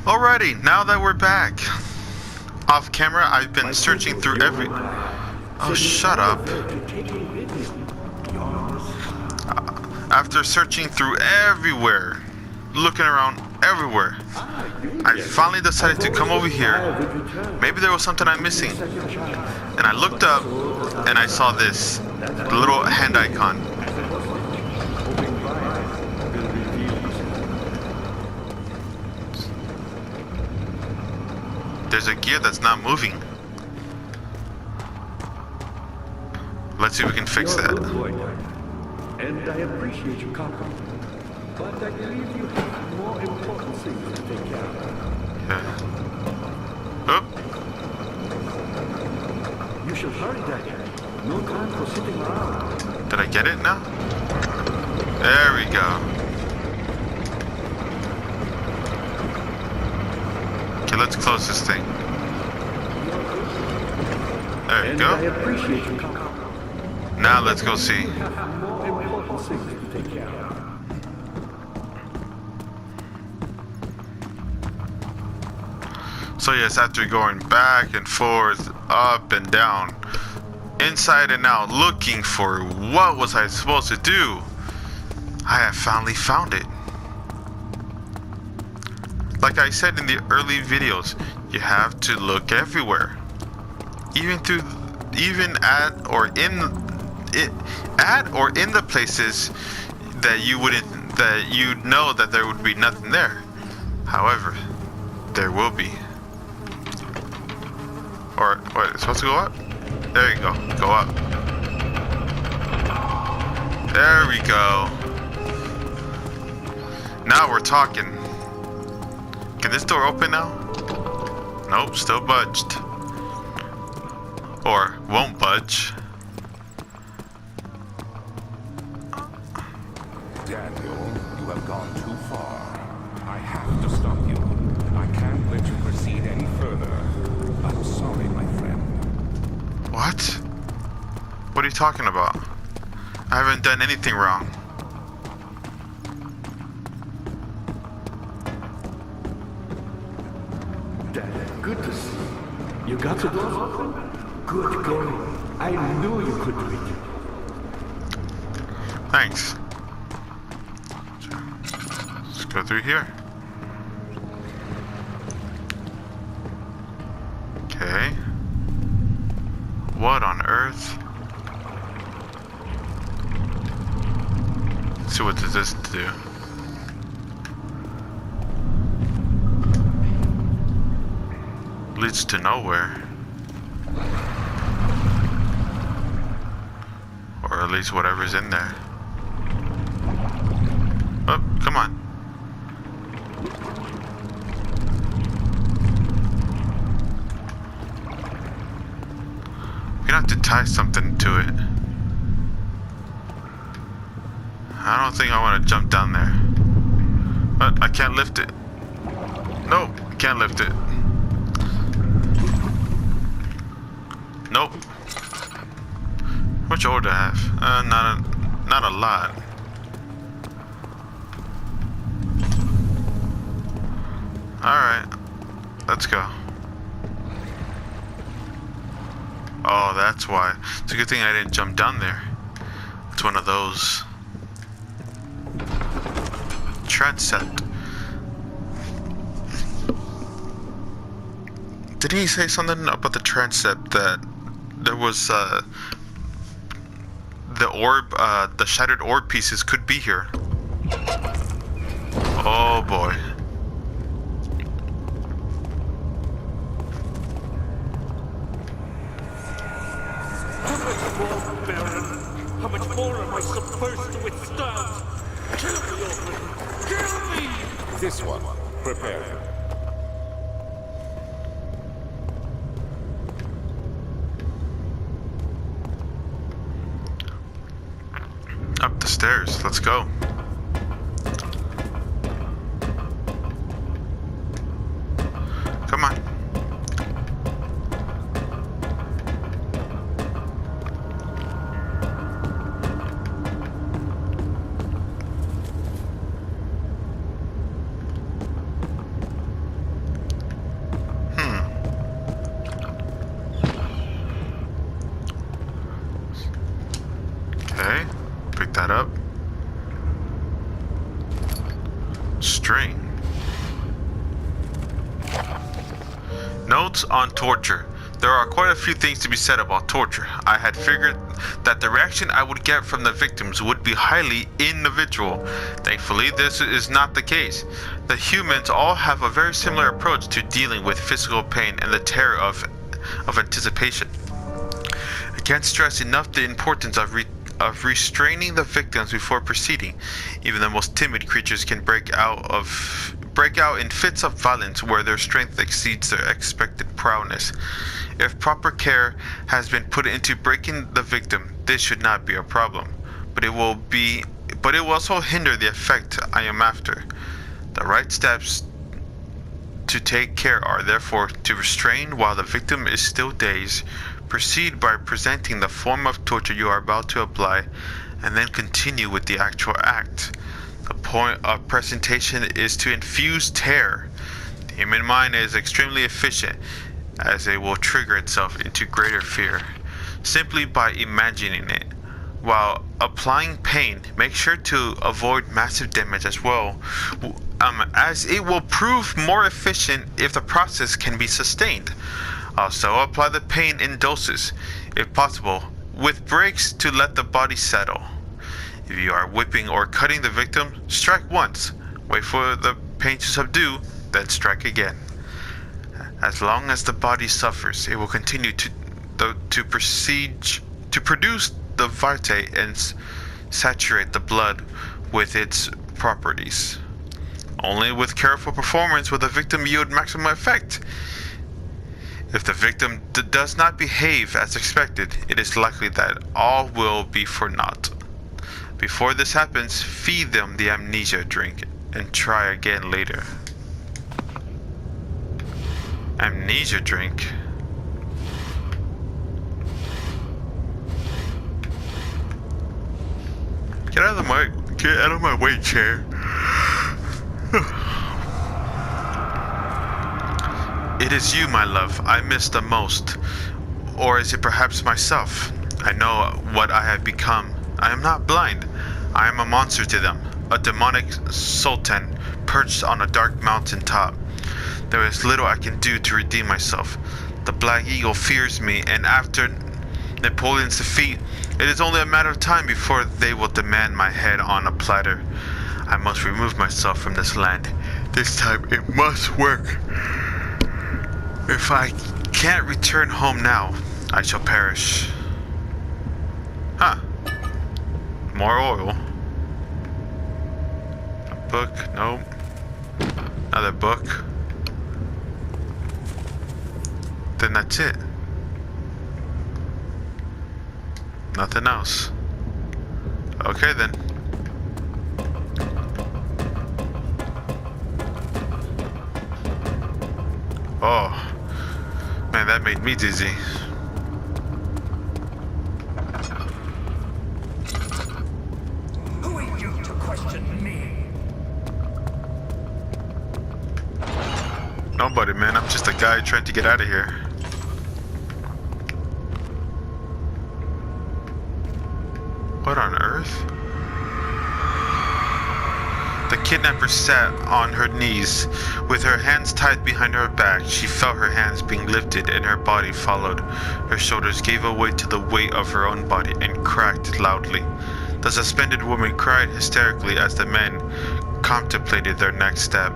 Alrighty, now that we're back off camera, I've been searching through every... Oh, shut up. After searching through everywhere, looking around everywhere, I finally decided to come over here. Maybe there was something I'm missing. And I looked up and I saw this little hand icon. There's a gear that's not moving. Let's see if we can fix that. And I appreciate you coming. But I believe you have more important things to take care of. Yeah. Oop. You should hurry, Dad. No time for sitting around. Did I get it now? There we go. Okay, let's close this thing. There we go. I appreciate you coming. Now let's go see. You have more important things to take care of. So yes, after going back and forth, up and down, inside and out, looking for what was I supposed to do, I have finally found it. Like I said in the early videos, you have to look everywhere, even at or in the places that you know that there would be nothing there. However, there will be. Or wait, it's supposed to go up? There you go. Go up. There we go. Now we're talking. Can this door open now? Nope, still budged. Or won't budge. Daniel, you have gone too far. I have to stop you. I can't let you proceed any further. I'm sorry, my friend. What? What are you talking about? I haven't done anything wrong. Dad, good to see you. You got the door open? Good going. I knew you could do it. Thanks. Let's go through here. Okay. What on earth? Let's see what does this do. Leads to nowhere. Or at least whatever's in there. Oh, come on. We're gonna have to tie something to it. I don't think I want to jump down there. But I can't lift it. Nope, can't lift it. Nope. How much ore do I have? Not a lot. Alright, let's go. Oh, that's why. It's a good thing I didn't jump down there. It's one of those. Transept. Didn't he say something about the transept that there was the orb, the shattered orb pieces could be here? Oh boy. How much more am I supposed to withstand? Kill me, Orphan! Kill me! This one. Prepare. Up the stairs. Let's go. Come on. String. Notes on torture. There are quite a few things to be said about torture. I had figured that the reaction I would get from the victims would be highly individual. Thankfully, this is not the case. The humans all have a very similar approach to dealing with physical pain and the terror of anticipation. I can't stress enough the importance of restraining the victims before proceeding. Even the most timid creatures can break out in fits of violence where their strength exceeds their expected prowess. If proper care has been put into breaking the victim, this should not be a problem. But it will also hinder the effect I am after. The right steps to take care are therefore to restrain while the victim is still dazed. Proceed by presenting the form of torture you are about to apply, and then continue with the actual act. The point of presentation is to infuse terror. The human mind is extremely efficient, as it will trigger itself into greater fear simply by imagining it. While applying pain, make sure to avoid massive damage as well, as it will prove more efficient if the process can be sustained. Also, apply the pain in doses, if possible, with breaks to let the body settle. If you are whipping or cutting the victim, strike once, wait for the pain to subdue, then strike again. As long as the body suffers, it will continue to produce the vitae and saturate the blood with its properties. Only with careful performance will the victim yield maximum effect. If the victim does not behave as expected, it is likely that all will be for naught. Before this happens, feed them the amnesia drink and try again later. Amnesia drink. Get out of my way, chair. It is you, my love, I miss the most. Or is it perhaps myself? I know what I have become. I am not blind. I am a monster to them. A demonic sultan perched on a dark mountain top. There is little I can do to redeem myself. The Black Eagle fears me, and after Napoleon's defeat, it is only a matter of time before they will demand my head on a platter. I must remove myself from this land. This time it must work. If I can't return home now, I shall perish. Huh. More oil. A book, nope. Another book. Then that's it. Nothing else. Okay then. Oh. Man, that made me dizzy. Who are you to question me? Nobody, man. I'm just a guy trying to get out of here. What on earth? The kidnapper sat on her knees. With her hands tied behind her back, she felt her hands being lifted and her body followed. Her shoulders gave away to the weight of her own body and cracked loudly. The suspended woman cried hysterically as the men contemplated their next step.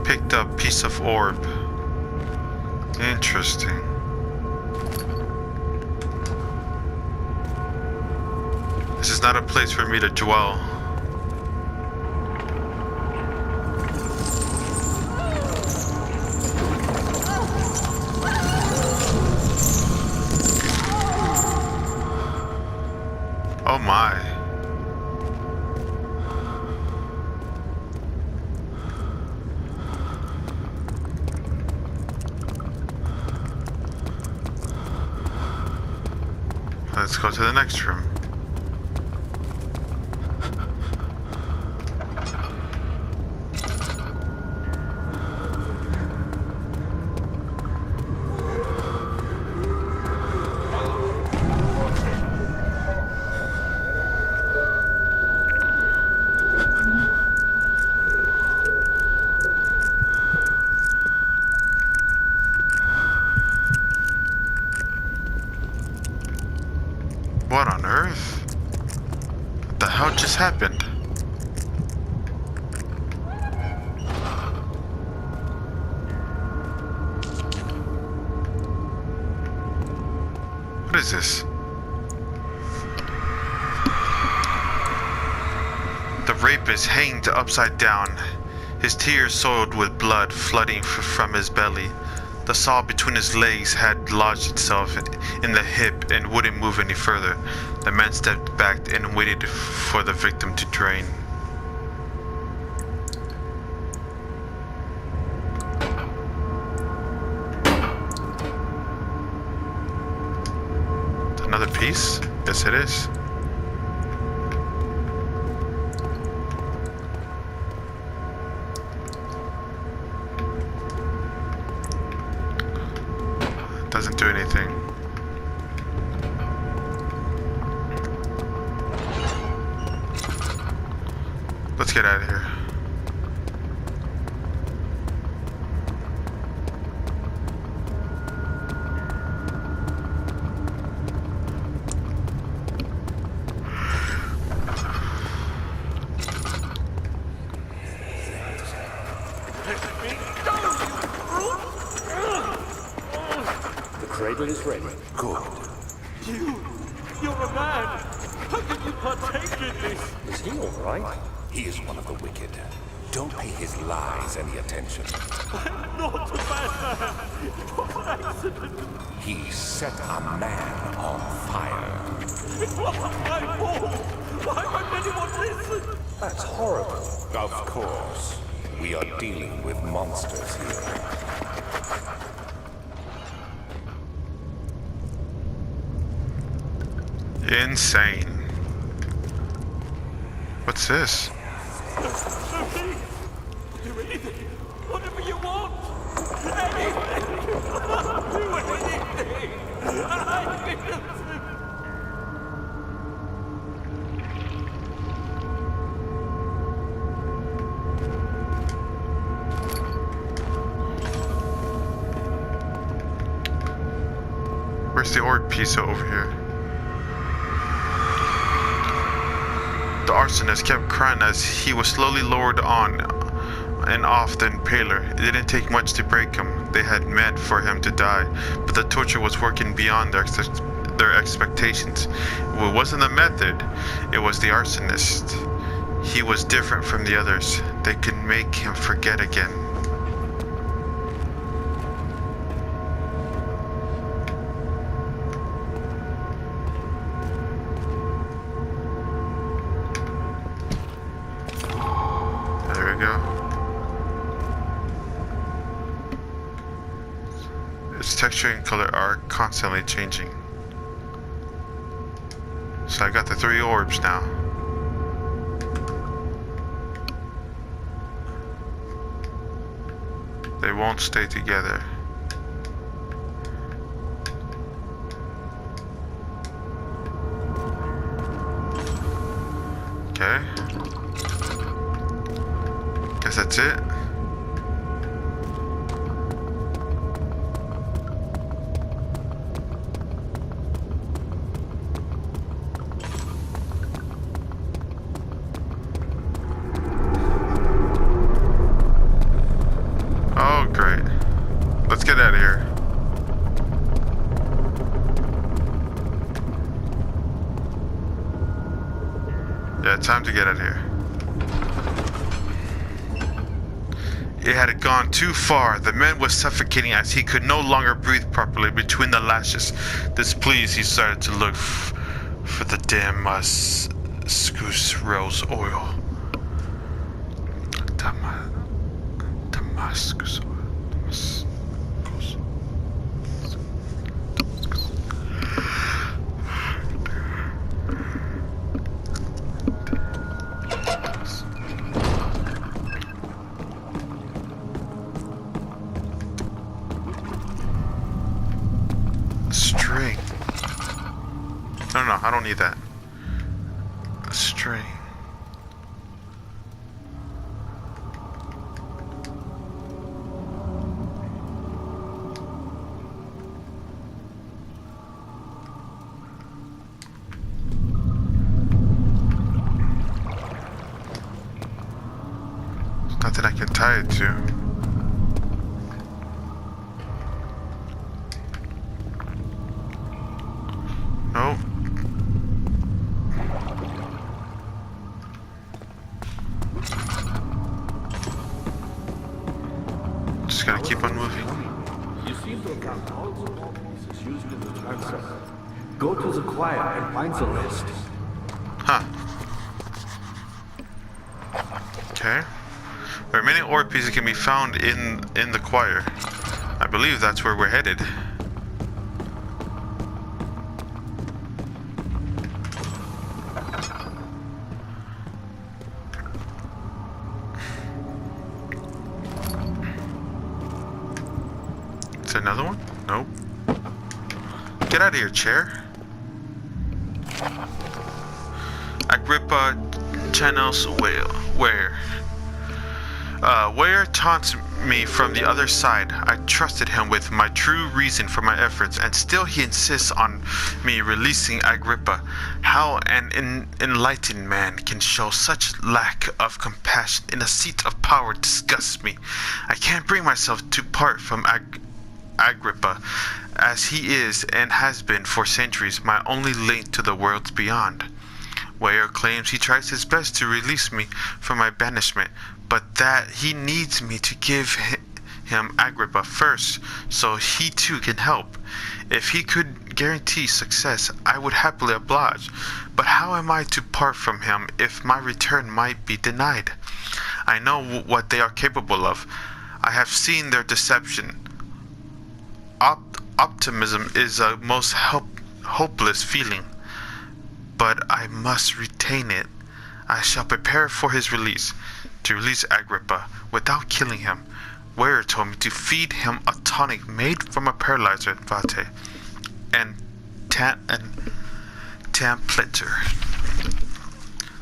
Picked up piece of orb. Interesting. This is not a place for me to dwell. Oh my. Let's go to the next room. What on earth? What the hell just happened? What is this? The rapist hanged upside down, his tears soiled with blood flooding from his belly. The saw between his legs had lodged itself in the hip and wouldn't move any further. The man stepped back and waited for the victim to drain. Another piece? Yes, it is. Doesn't do anything. Let's get out of here. The cradle is ready. Good. You're a man. How can you partake in this? Is he all right? He is one of the wicked. Don't pay his lies any attention. I'm not a bad man. What an accident. He set a man on fire. It wasn't my fault. Why won't anyone listen? That's horrible. Of course. We are dealing with monsters here. Insane. What's this? Sophie, do anything. Whatever you want. Anything. Do anything. I'm innocent. Where's the orb piece over here? The arsonist kept crying as he was slowly lowered on and off the impaler. It didn't take much to break him. They had meant for him to die, but the torture was working beyond their expectations. It wasn't the method, it was the arsonist. He was different from the others. They could make him forget again. There we go. Its texture and color are constantly changing. So I got the 3 orbs now. They won't stay together. Okay. Guess that's it. Oh, great. Let's get out of here. Yeah, time to get out of here. It had gone too far. The man was suffocating as he could no longer breathe properly between the lashes. Displeased, he started to look for the Damascus rose oil. Damascus oil. String. No, I don't need that. A string. nothing I can tie it to. Nope. Just gotta keep on moving. You seem to have got all the small pieces used in the transfer. Go to the choir and find the rest. Huh. Okay. There are many ore pieces that can be found in the choir. I believe that's where we're headed. Is there another one? Nope. Get out of here, chair. Agrippa channels where taunts me from the other side. I trusted him with my true reason for my efforts, and still he insists on me releasing Agrippa. How an enlightened man can show such lack of compassion in a seat of power disgusts me. I can't bring myself to part from Agrippa, as he is and has been for centuries my only link to the worlds beyond. Weyer claims he tries his best to release me from my banishment, but that he needs me to give him Agrippa first, so he too can help. If he could guarantee success, I would happily oblige, but how am I to part from him if my return might be denied? I know what they are capable of. I have seen their deception. Optimism is a most hopeless feeling, but I must retain it. I shall prepare for his release. To release Agrippa without killing him, Weyer told me to feed him a tonic made from a paralyzer, vate, and templator.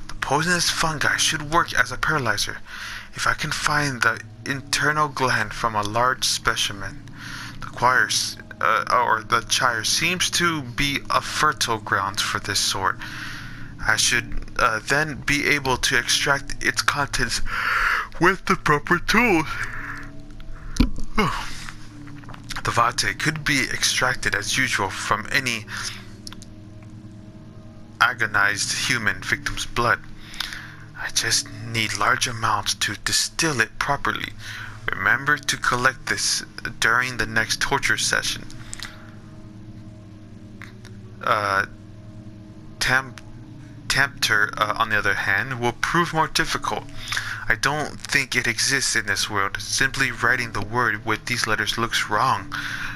The poisonous fungi should work as a paralyzer. If I can find the internal gland from a large specimen, the Shire seems to be a fertile ground for this sort. I should then be able to extract its contents with the proper tools. The vate could be extracted as usual from any agonized human victim's blood. I just need large amounts to distill it properly. Remember to collect this during the next torture session. Tempter, on the other hand, will prove more difficult. I don't think it exists in this world. Simply writing the word with these letters looks wrong.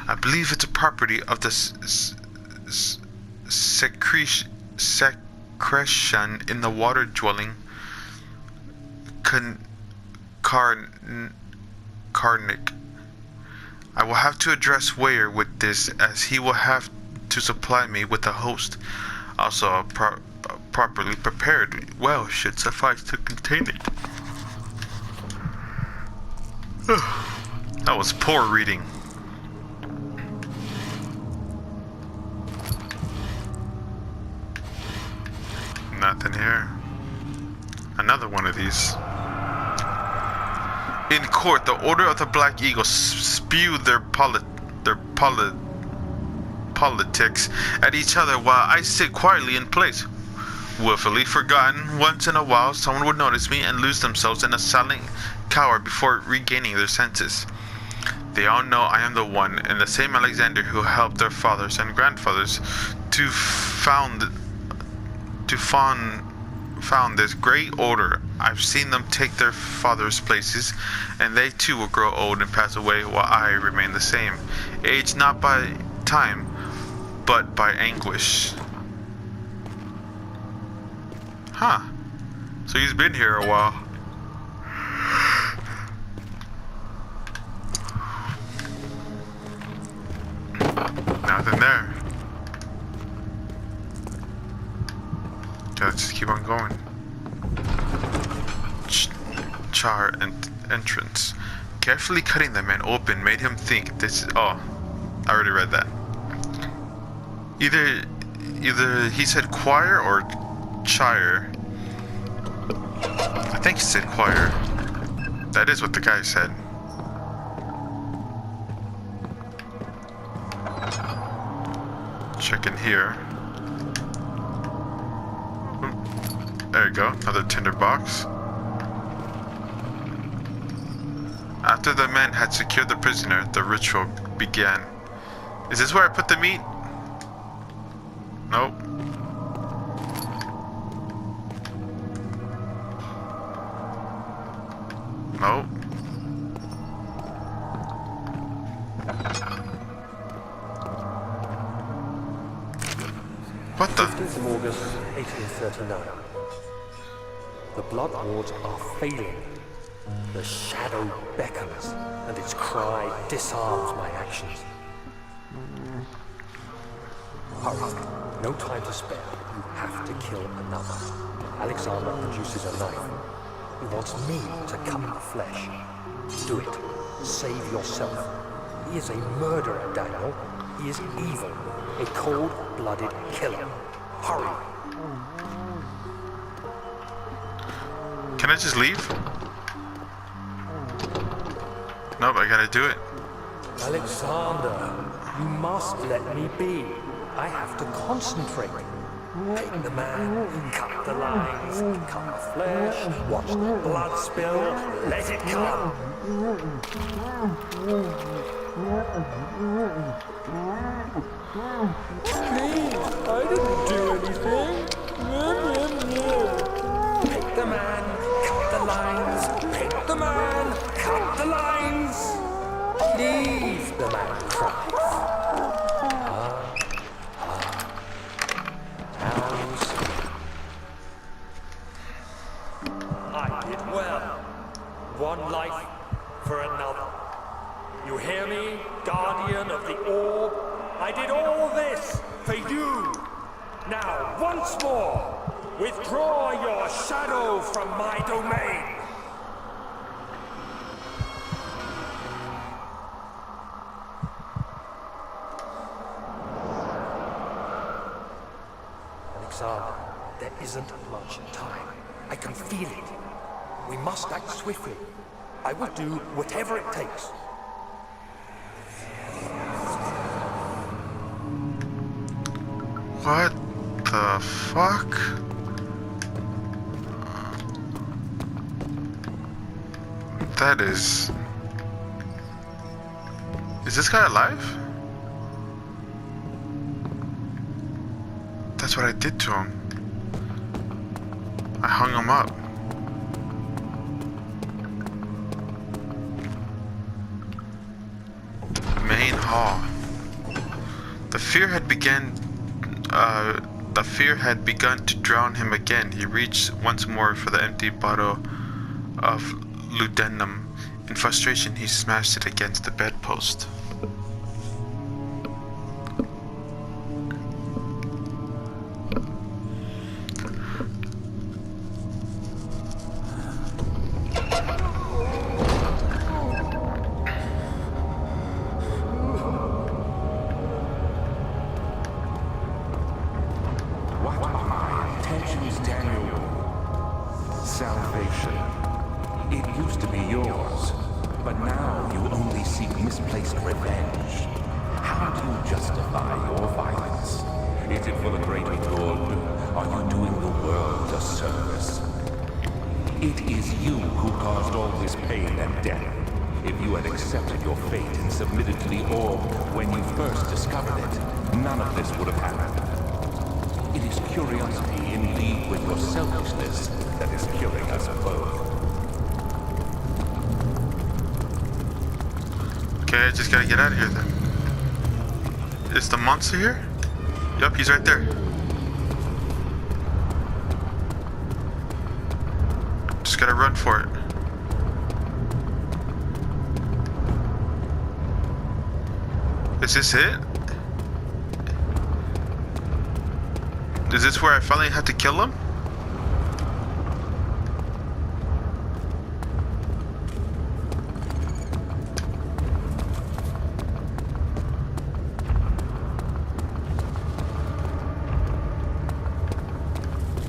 I believe it's a property of the secretion in the water-dwelling carnic. I will have to address Weyer with this, as he will have to supply me with a host. Also, properly prepared well should suffice to contain it. That was poor reading. Nothing here. Another one of these. In court, the Order of the Black Eagle spew their politics at each other while I sit quietly in place. Willfully forgotten, once in a while someone would notice me and lose themselves in a silent cower before regaining their senses. They all know I am the one and the same Alexander who helped their fathers and grandfathers to found this great order. I've seen them take their fathers' places, and they too will grow old and pass away while I remain the same, aged not by time, but by anguish. Huh. So he's been here a while. Nothing there. Okay, let's just keep on going. Char and entrance. Carefully cutting the man open made him think this is... Oh, I already read that. Either he said choir or chire. I think he said choir. That is what the guy said. Check in here. Oop. There you go, another tinder box. After the men had secured the prisoner, the ritual began. Is this where I put the meat? Nope. Nope. What the? 15th of August, 1839. The blood wards are failing. The shadow beckons, and its cry disarms my actions. Hurry, no time to spare. You have to kill another. Alexander produces a knife. He wants me to cut the flesh. Do it. Save yourself. He is a murderer, Daniel. He is evil. A cold-blooded killer. Hurry. Can I just leave? Nope, I gotta do it. Alexander, you must let me be. I have to concentrate. Take the man, cut the lines, cut the flesh, watch the blood spill, let it come. Please, I didn't do anything. Pick the man, cut the lines, pick the man, cut the lines. Leave the man cries. I did well. One life for another. You hear me, guardian of the orb? I did all this for you. Now, once more, withdraw your shadow from my domain. Alexander, there isn't much time. I can feel it. We must act swiftly. I will do whatever it takes. What the fuck? That is... Is this guy alive? That's what I did to him. I hung him up. Main hall. The fear had begun to drown him again. He reached once more for the empty bottle of laudanum. In frustration, he smashed it against the bedpost. Salvation. It used to be yours, but now you only seek misplaced revenge. How do you justify your violence? Is it for the greater good? Are you doing the world a service? It is you who caused all this pain and death. If you had accepted your fate and submitted to the orb when you first discovered it, none of this would have happened. It is curiosity in league with your selfishness that is killing us both. Okay, I just gotta get out of here then. Is the monster here? Yup, he's right there. Just gotta run for it. Is this it? Is this where I finally had to kill him?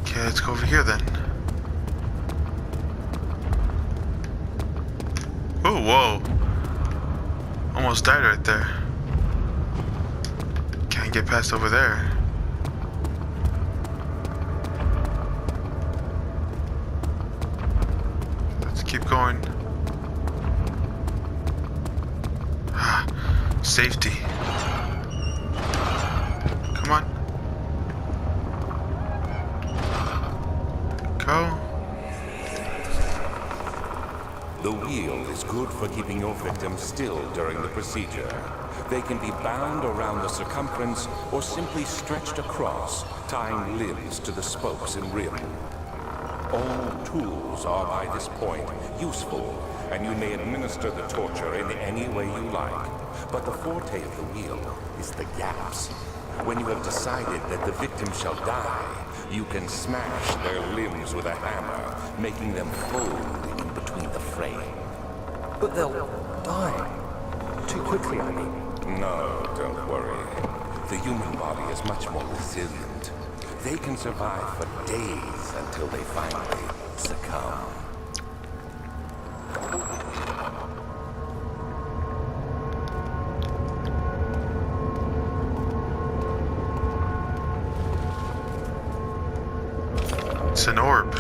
Okay, let's go over here then. whoa. Almost died right there. Can't get past over there. Let's keep going. Safety. Come on. Go. The wheel is good for keeping your victims still during the procedure. They can be bound around the circumference or simply stretched across, tying limbs to the spokes and rim. All tools are by this point useful, and you may administer the torture in any way you like. But the forte of the wheel is the gaps. When you have decided that the victim shall die, you can smash their limbs with a hammer, making them fold in between the frame. But they'll die. Too quickly, I mean. No, don't worry. The human body is much more resilient. They can survive for days until they finally succumb. It's an orb.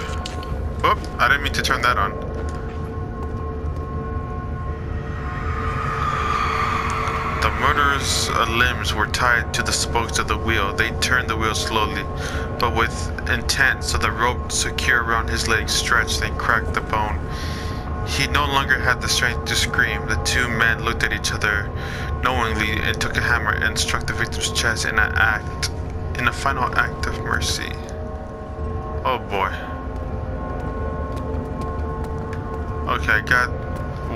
Whoop, I didn't mean to turn that on. The murderer's limbs were tied to the spokes of the wheel. They turned the wheel slowly, but with intent, so the rope secure around his legs stretched and cracked the bone. He no longer had the strength to scream. The two men looked at each other knowingly and took a hammer and struck the victim's chest in a final act of mercy. Oh boy. Okay, I got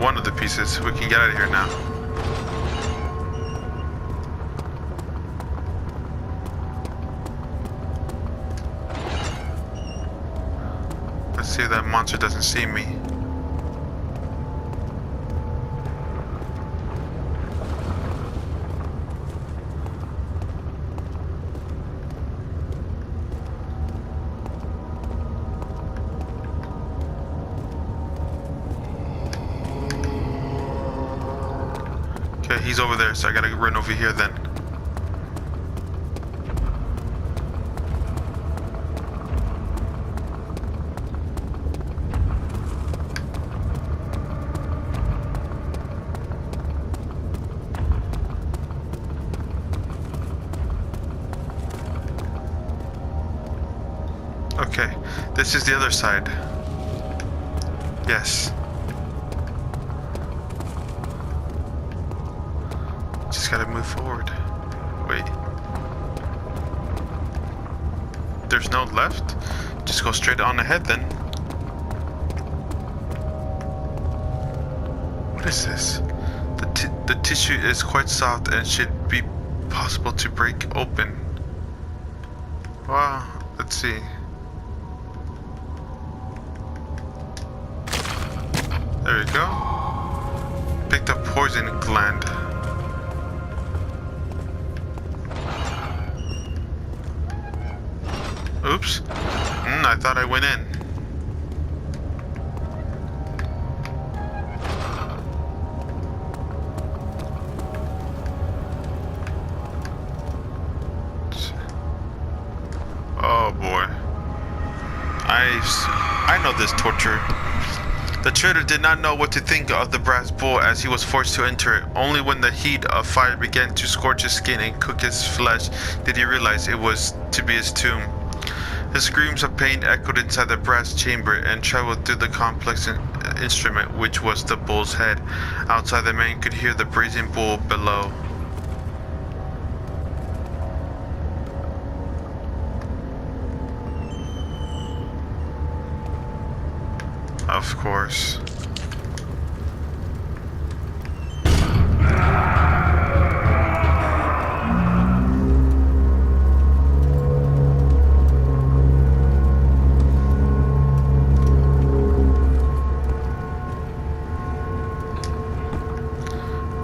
one of the pieces. We can get out of here now. Let's see if that monster doesn't see me. Okay, he's over there, so I gotta run over here then. Okay, this is the other side. Yes. Just gotta move forward. Wait. There's no left? Just go straight on ahead then. What is this? The tissue is quite soft and should be possible to break open. Wow, let's see. There we go. Picked up poison gland. Oops. I thought I went in. Oh boy. I know this torture. The traitor did not know what to think of the brass bowl as he was forced to enter it. Only when the heat of fire began to scorch his skin and cook his flesh did he realize it was to be his tomb. His screams of pain echoed inside the brass chamber and traveled through the complex instrument, which was the bull's head. Outside, the man could hear the brazen bull below. Of course.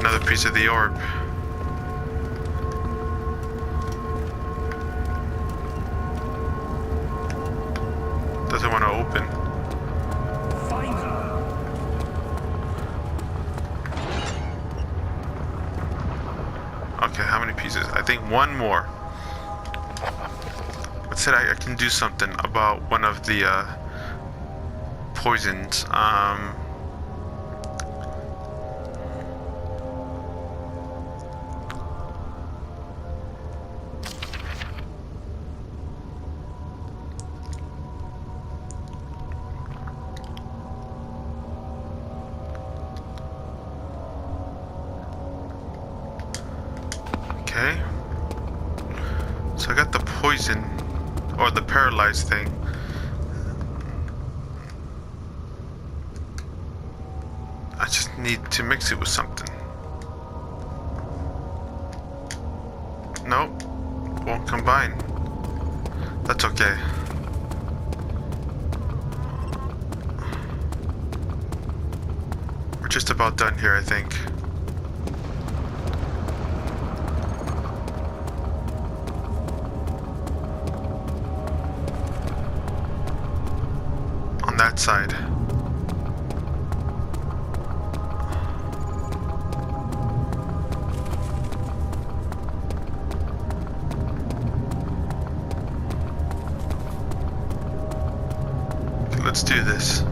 Another piece of the orb. Doesn't want to open. one more. Let's say I can do something about one of the poisons. Okay. So I got the poison, or the paralyzed thing. I just need to mix it with something. Nope, won't combine. That's okay. We're just about done here, I think. On that side. Let's do this.